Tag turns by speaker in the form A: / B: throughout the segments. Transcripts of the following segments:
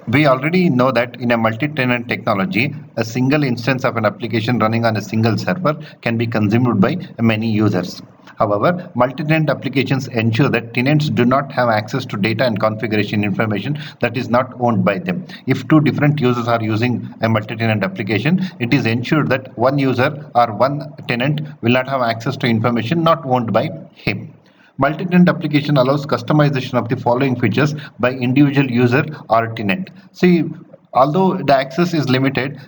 A: We already know that in a multi-tenant technology, a single instance of an application running on a single server can be consumed by many users. However, multi-tenant applications ensure that tenants do not have access to data and configuration information that is not owned by them. If two different users are using a multi-tenant application, it is ensured that one user or one tenant will not have access to information not owned by him. Multi-tenant application allows customization of the following features by individual user or tenant. See, although the access is limited,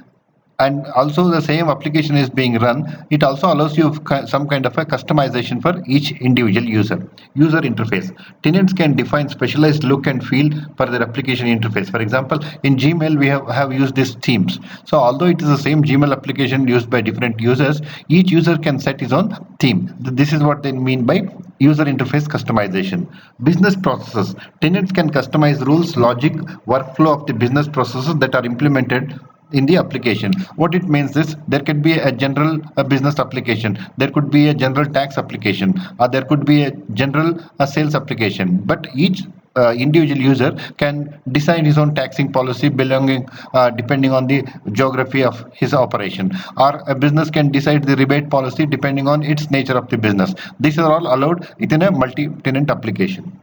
A: and also the same application is being run, it also allows you some kind of a customization for each individual user interface. Tenants can define specialized look and feel for their application interface. For example, in Gmail we have used these themes. So although it is the same Gmail application used by different users, each user can set his own theme. This is what they mean by user interface customization. Business processes. Tenants can customize rules, logic, workflow of the business processes that are implemented in the application. What it means is there could be a general business application, there could be a general tax application, or there could be a general sales application, but each individual user can decide his own taxing policy belonging depending on the geography of his operation, or a business can decide the rebate policy depending on its nature of the business. These are all allowed within a multi-tenant application.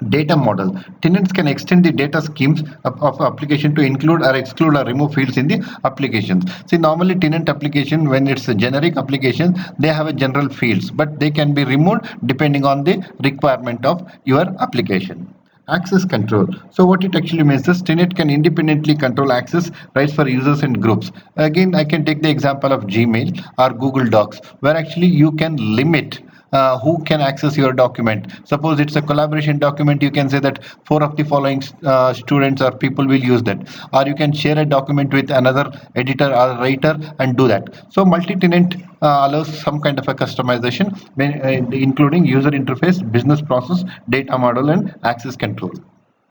A: Data model. Tenants can extend the data schemes of application to include or exclude or remove fields in the applications. See, normally tenant application, when it's a generic application, they have a general fields, but they can be removed depending on the requirement of your application. Access control. So what it actually means is tenant can independently control access rights for users and groups. Again, I can take the example of Gmail or Google Docs, where actually you can limit who can access your document. Suppose it's a collaboration document, you can say that 4 of the following students or people will use that, or you can share a document with another editor or writer and do that. So multi-tenant allows some kind of a customization, including user interface, business process, data model, and access control.